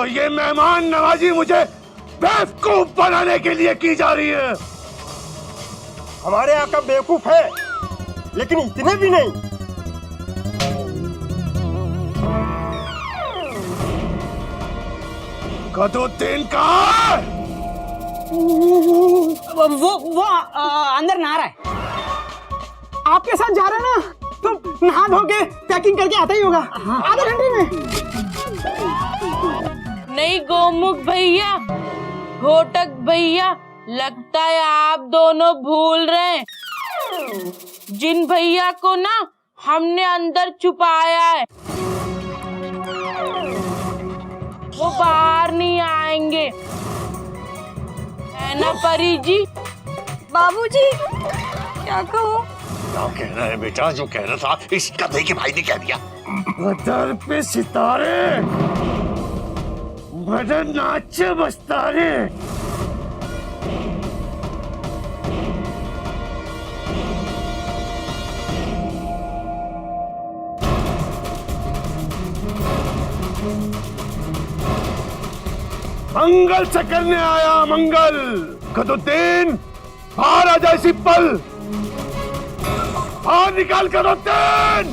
और ये मेहमान नवाजी मुझे बेवकूफ बनाने के लिए की जा रही है। हमारे यहाँ का बेवकूफ है, लेकिन इतने भी नहीं। गदुद्दीन कहाँ है? वो अंदर नहा रहा है। आपके साथ जा रहा है ना, तो नहा धो के पैकिंग करके आता ही होगा आधे घंटे में। नहीं गोमुख भैया, घोटक भैया, लगता है आप दोनों भूल रहे हैं। जिन भैया को ना हमने अंदर छुपाया है, वो बाहर नहीं आएंगे, है ना परी जी? बाबूजी क्या कहूँ? क्या कहना है बेटा? जो कहना था इस गधे के भाई ने कह दिया। बदर पे सितारे, बदर नाचे बस्तारे। मंगल से करने आया मंगल। गदुद्दीन बाहर आ जा इसी पल, बाहर निकाल गदुद्दीन।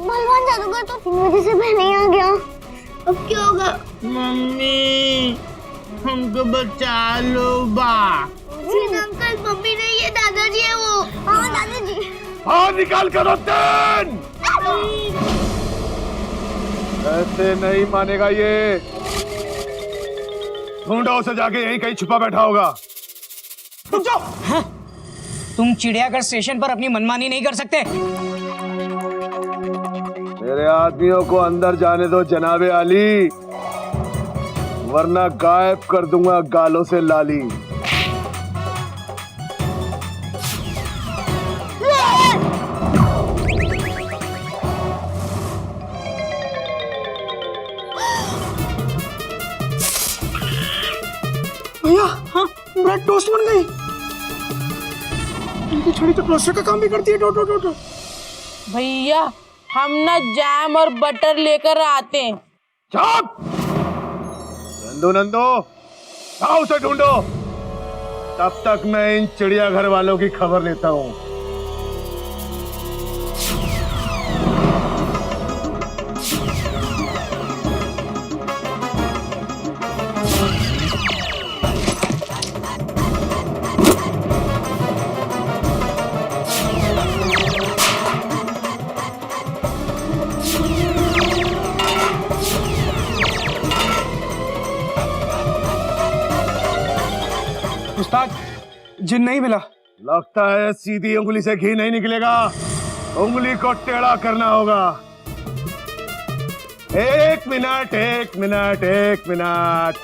बलवान जादूगर तो 3 बजे से पहले ही आ गया, अब क्या होगा? मम्मी हमको बचा लो बा। अंकल मम्मी नहीं है, दादाजी है वो। हाँ दादाजी। बाहर निकाल गदुद्दीन। ऐसे नहीं मानेगा ये। ढूंढो उसे, जाके यहीं कहीं छुपा बैठा होगा। तुम जाओ। हाँ? तुम चिड़ियाघर स्टेशन पर अपनी मनमानी नहीं कर सकते। मेरे आदमियों को अंदर जाने दो जनाबे आली, वरना गायब कर दूंगा गालों से लाली। भैया हाँ, ब्रेड टोस्ट बन गई। इनकी छड़ी तो टोस्टर का काम भी करती है। टो भैया हम ना जैम और बटर लेकर आते हैं। चुप! नंदो नंदो, आओ उसे ढूंढो। तब तक मैं इन चिड़ियाघर वालों की खबर लेता हूँ। उस्ताद जिन नहीं मिला। लगता है सीधी उंगली से घी नहीं निकलेगा, उंगली को टेढ़ा करना होगा। एक मिनट, एक मिनट, एक मिनट।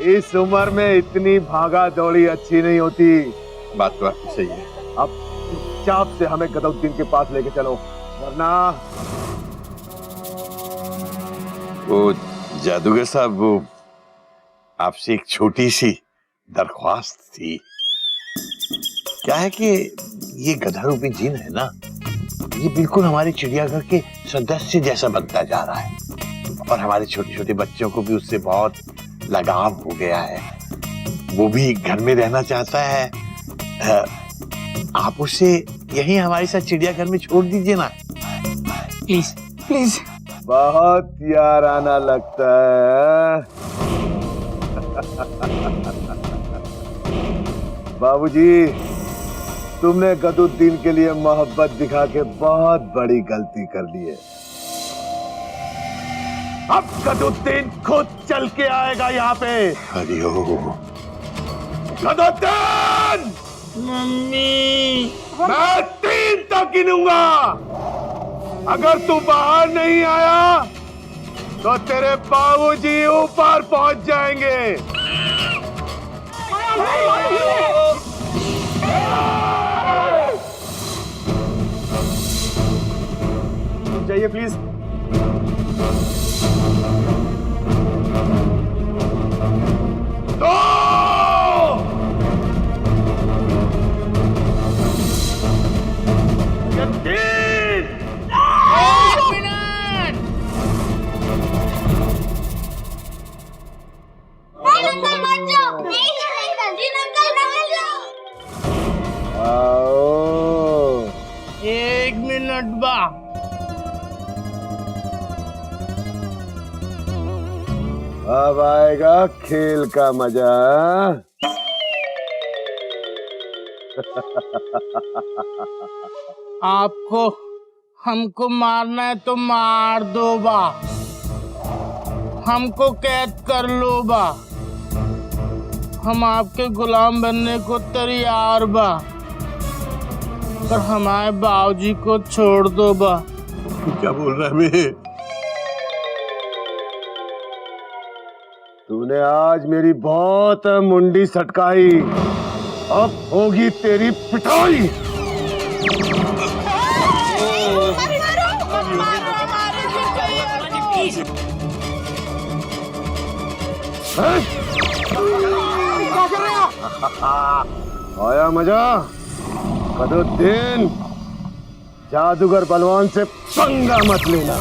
इस उम्र में इतनी भागा दौड़ी अच्छी नहीं होती। बात तो आपकी सही है। अब चुपचाप से हमें गदुद्दीन के पास लेके चलो, वरना। वो जादूगर साहब, वो आपसे एक छोटी सी दरख्वास्त थी। क्या है कि ये गधा रूपी जिन है ना, ये बिल्कुल हमारे चिड़ियाघर के सदस्य जैसा बनता जा रहा है, और हमारे छोटे छोटे बच्चों को भी उससे बहुत लगाव हो गया है। वो भी घर में रहना चाहता है। आप उसे यहीं हमारे साथ चिड़ियाघर में छोड़ दीजिए ना, प्लीज प्लीज। बहुत याराना लगता है। बाबूजी, तुमने गदुद्दीन के लिए मोहब्बत दिखा के बहुत बड़ी गलती कर ली है। अब गदुद्दीन खुद चल के आएगा यहाँ पे। हरिओम। गदुद्दीन! मम्मी मैं 3 तक गिनूंगा। अगर तू बाहर नहीं आया तो तेरे बाबूजी ऊपर पहुंच जाएंगे। जाइए प्लीज। मिनट बा। अब आएगा खेल का मजा। आपको हमको मारना है तो मार दो बा, हमको कैद कर लो बा, हम आपके गुलाम बनने को तैयार बा, पर हमारे बाबूजी को छोड़ दो बा। क्या बोल रहा है बे? तूने आज मेरी बहुत मुंडी सटकाई, अब होगी तेरी पिटाई। हैं? आया मजा? कदरुद्दीन, जादूगर बलवान से पंगा मत लेना।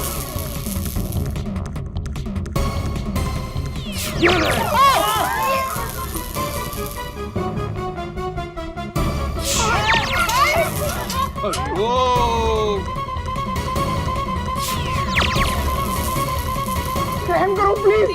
रहम करो प्लीज।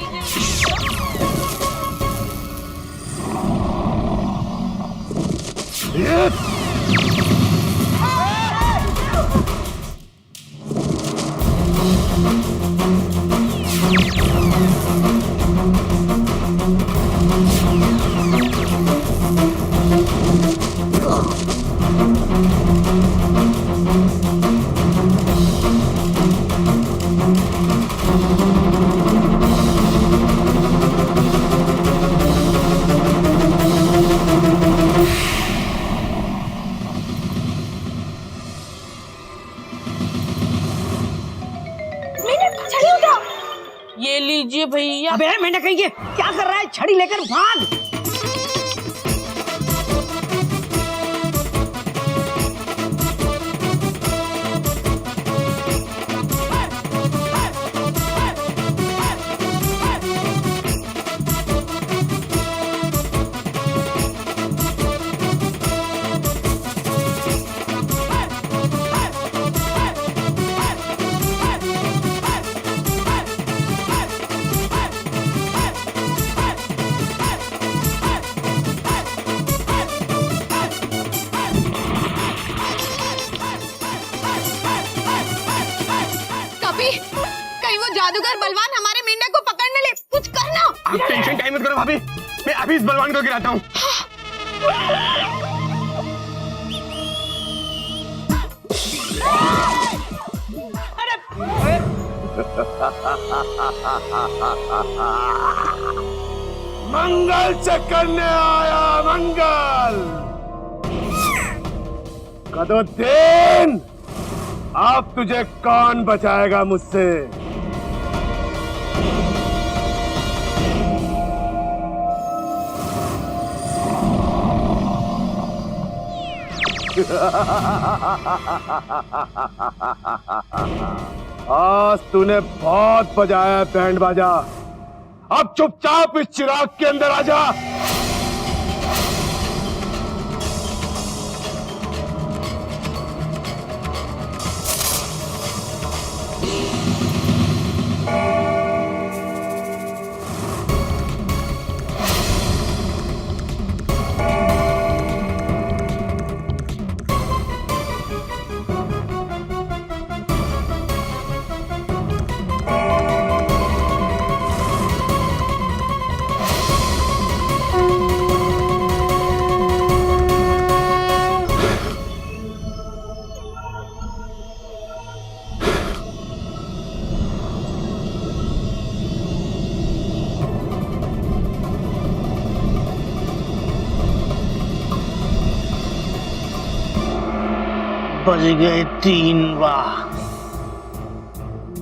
ये लीजिए भैया। अबे मैंने कही के क्या कर रहा है? छड़ी लेकर भाग। कहीं वो जादूगर बलवान हमारे मेंढक को पकड़ने ले, कुछ करना। आप टेंशन टाइम मत करो भाभी, मैं अभी इस बलवान को गिराता हूँ। मंगल से करने आया मंगल। कदरुद्दीन, अब तुझे कौन बचाएगा मुझसे? आज तूने बहुत बजाया बैंड बाजा, अब चुपचाप इस चिराग के अंदर आ जा। बज गए 3 बार,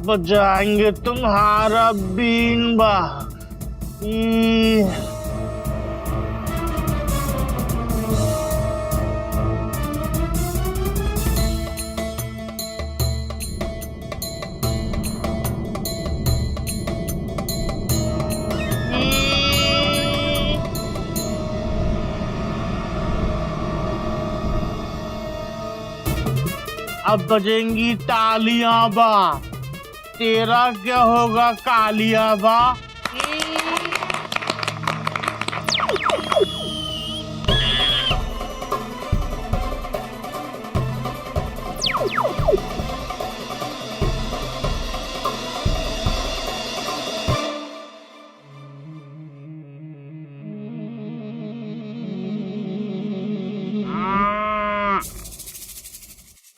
बजाएंगे तुम्हारा बीन बा। अब बजेंगी तालियां बा, तेरा क्या होगा कालिया बा।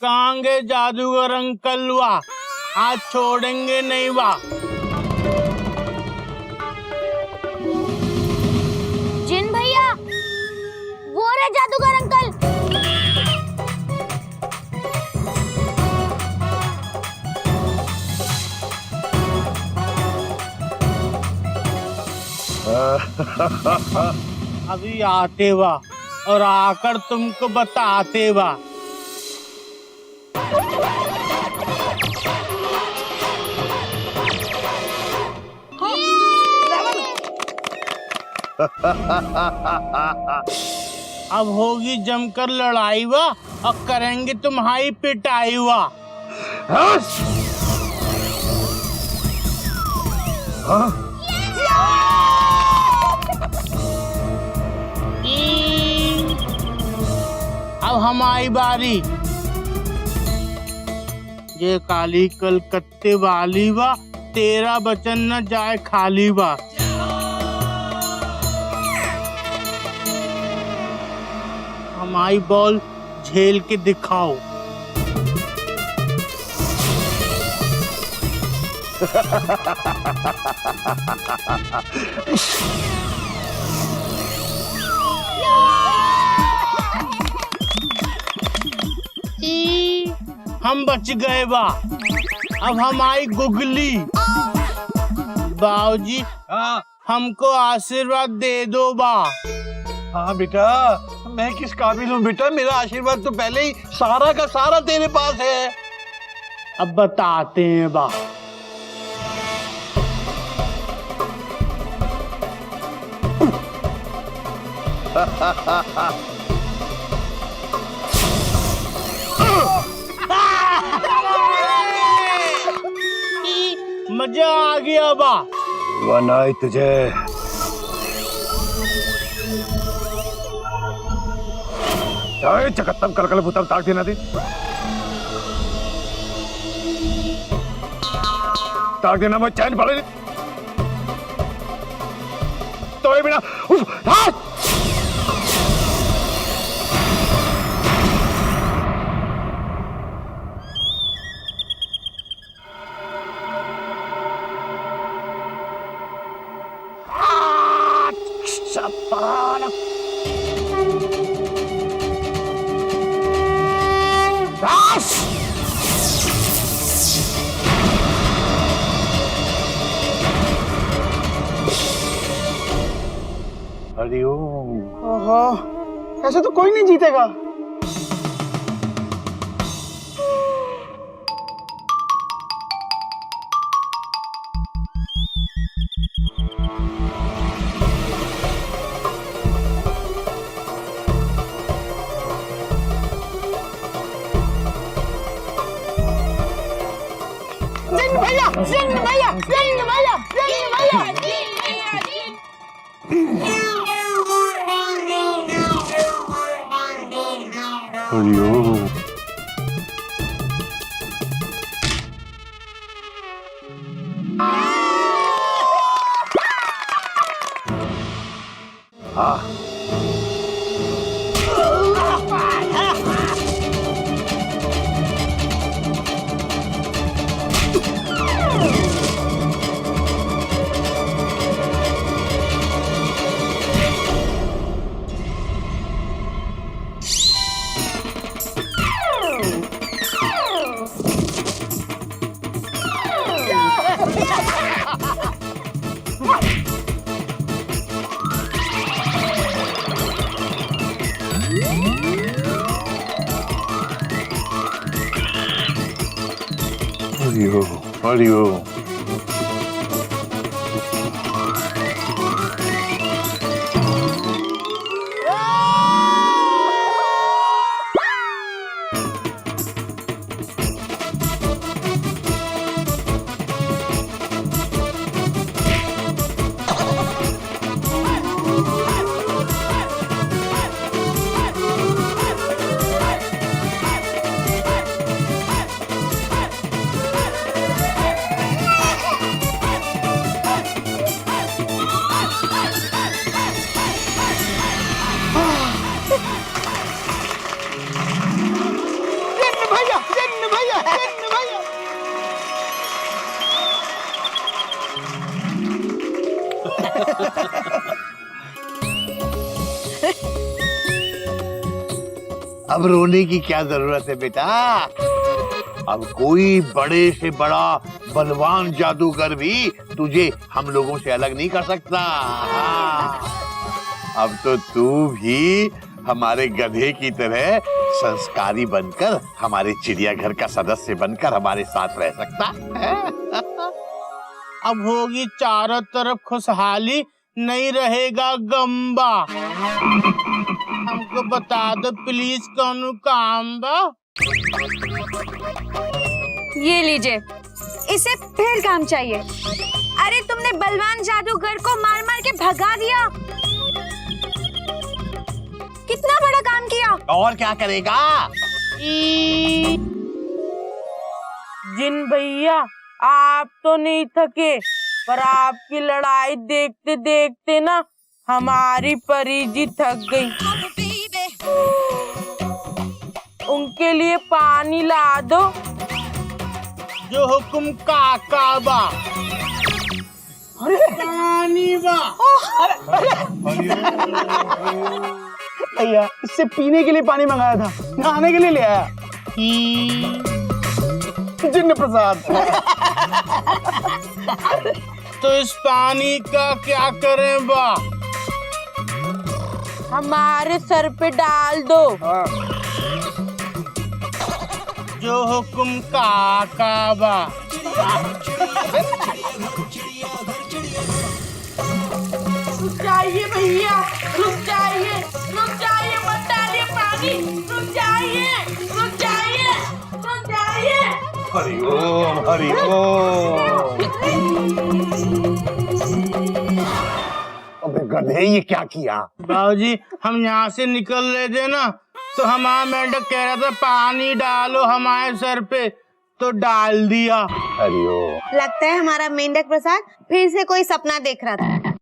कांगे जादूगर अंकल वा, आज छोड़ेंगे नहीं वा। जिन भैया, वो रहे जादूगर अंकल। अभी आते वा और आकर तुमको बताते वा। अब होगी जमकर लड़ाई वा और करेंगे तुम्हारी पिटाई वा। अब हमारी बारी। ये काली कलकत्ते वाली वा, तेरा बचन न जाए खाली वा। हमारी बॉल झेल के दिखाओ। हम बच गए बा। अब हमारी गुगली। बाबूजी, हमको आशीर्वाद दे दो बा। हाँ बेटा, मैं किस काबिल हूँ बेटा, मेरा आशीर्वाद तो पहले ही सारा का सारा तेरे पास है। अब बताते हैं बा। मजा आ गया बा। वनाई तुझे। चकत्तम कलकल भूतम ताक देना दे। ताक देना मैं चैन पड़े तो ये बिना ओहो, ऐसे तो कोई नहीं जीतेगा। जिन भैया, जिन भैया, जिन भैया, जिन भैया। हरिओ। अब रोने की क्या जरूरत है बेटा? अब कोई बड़े से बड़ा बलवान जादूगर भी तुझे हम लोगों से अलग नहीं कर सकता। अब तो तू भी हमारे गधे की तरह संस्कारी बनकर हमारे चिड़ियाघर का सदस्य बनकर हमारे साथ रह सकता है। अब होगी चारों तरफ खुशहाली, नहीं रहेगा गंबा। हमको बता दो प्लीज कौन काम बा। ये लीजिए, इसे फिर काम चाहिए। अरे तुमने बलवान जादूगर को मार मार के भगा दिया। कितना बड़ा काम किया। और क्या करेगा? जिन भैया आप तो नहीं थके, पर आपकी लड़ाई देखते देखते ना हमारी परी जी थक गई। उनके लिए पानी ला दो। जो हुक्म काका बा। अरे पानी बा। भैया, इससे पीने के लिए पानी मंगाया था, नहाने के लिए ले आया। जिन्न प्रसाद। तो इस पानी का क्या करें बा? हमारे सर पे डाल दो। जो हुक्म काका बा। रुक जाइए भैया, रुक जाइए, रुक जाइए, मत डालिए पानी। रुक जाइए, रुक जाइए, रुक जाइए। हरिओम हरिओम। अबे गधे, ये क्या किया? बाबूजी, हम यहाँ से निकल रहे थे ना, तो हमारा मेंढक कह रहा था पानी डालो हमारे सर पे, तो डाल दिया। हरिओम। लगता है हमारा मेंढक प्रसाद फिर से कोई सपना देख रहा था।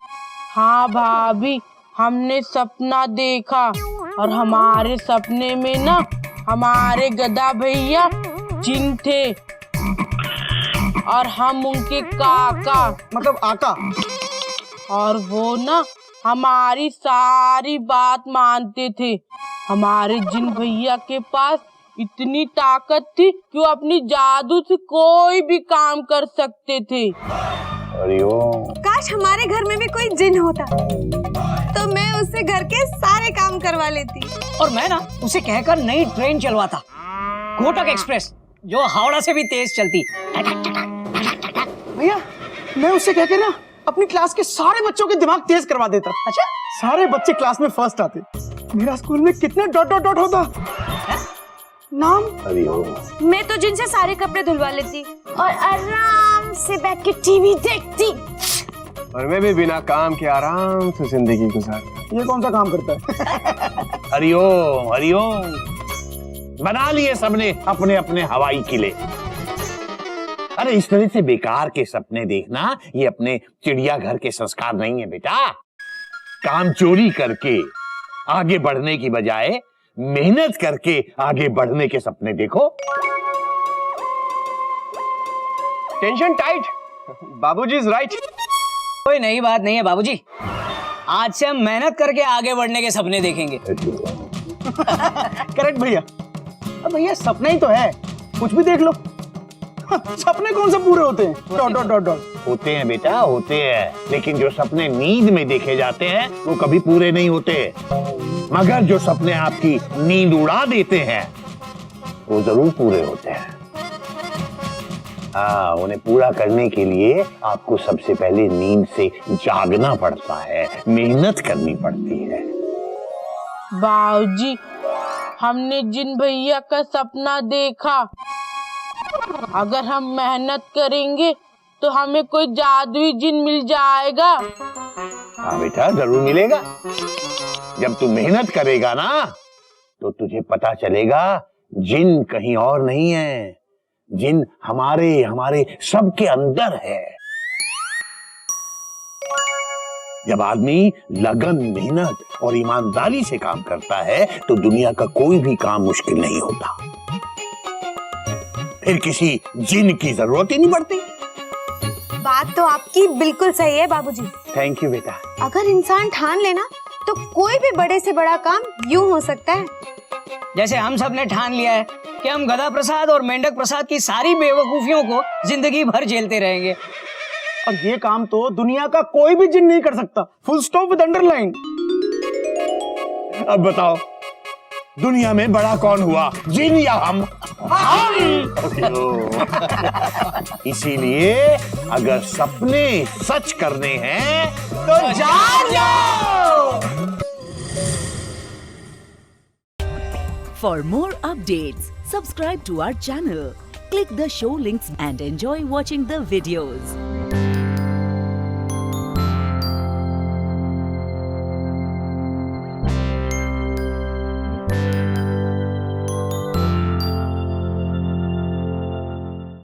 हाँ भाभी, हमने सपना देखा और हमारे सपने में ना हमारे गधा भैया जिन थे और हम उनके काका, मतलब आका। और वो ना हमारी सारी बात मानते थे। हमारे जिन भैया के पास इतनी ताकत थी कि वो अपनी जादू से कोई भी काम कर सकते थे। काश हमारे घर में भी कोई जिन होता, तो मैं उससे घर के सारे काम करवा लेती। और मैं ना उसे कहकर नई ट्रेन चलवाता, कोटक एक्सप्रेस, जो हावड़ा से भी तेज चलती। भैया, मैं उससे कहकर ना अपनी क्लास के सारे बच्चों के दिमाग तेज करवा देता। अच्छा, सारे बच्चे क्लास में फर्स्ट आते। मेरा स्कूल में कितना डॉट डॉट डॉट होता। नाम? मैं तो जिनसे सारे कपड़े धुलवा लेती और आराम से बैठ के टीवी देखती। और मैं भी बिना काम के आराम से जिंदगी गुजार। ये कौन सा काम करता है? हरिओम हरिओम। बना लिए सबने अपने अपने हवाई किले। अरे इस तरह से बेकार के सपने देखना ये अपने चिड़ियाघर के संस्कार नहीं है बेटा। काम चोरी करके आगे बढ़ने की बजाय मेहनत करके आगे बढ़ने के सपने देखो। टेंशन टाइट, बाबूजी इज राइट। कोई नई बात नहीं है बाबूजी, आज से हम मेहनत करके आगे बढ़ने के सपने देखेंगे। करेक्ट भैया। अब भैया सपना ही तो है, कुछ भी देख लो। सपने कौन से पूरे होते हैं? Dot dot dot dot. होते हैं बेटा, होते हैं, लेकिन जो सपने नींद में देखे जाते हैं वो कभी पूरे नहीं होते। मगर जो सपने आपकी नींद उड़ा देते हैं वो जरूर पूरे होते हैं। हाँ, उन्हें पूरा करने के लिए आपको सबसे पहले नींद से जागना पड़ता है, मेहनत करनी पड़ती है। बाबूजी, हमने जिन भैया का सपना देखा। अगर हम मेहनत करेंगे तो हमें कोई जादुई जिन मिल जाएगा। हाँ बेटा, जरूर मिलेगा। जब तू मेहनत करेगा ना तो तुझे पता चलेगा जिन कहीं और नहीं है, जिन हमारे सबके अंदर है। जब आदमी लगन, मेहनत और ईमानदारी से काम करता है तो दुनिया का कोई भी काम मुश्किल नहीं होता। फिर किसी जिन की जरूरत ही नहीं पड़ती। बात तो आपकी बिल्कुल सही है बाबूजी। थैंक यू बेटा। अगर इंसान ठान लेना तो कोई भी बड़े से बड़ा काम यूं हो सकता है। जैसे हम सब ने ठान लिया है कि हम गधा प्रसाद और मेंढक प्रसाद की सारी बेवकूफियों को जिंदगी भर झेलते रहेंगे। और ये काम तो दुनिया का कोई भी जिन नहीं कर सकता। Full stop with underline. अब बताओ, दुनिया में बड़ा कौन हुआ, जिन या हम? इसीलिए अगर सपने सच करने हैं तो जाग जाओ। For more updates, subscribe to our channel, click the show links and enjoy watching the videos.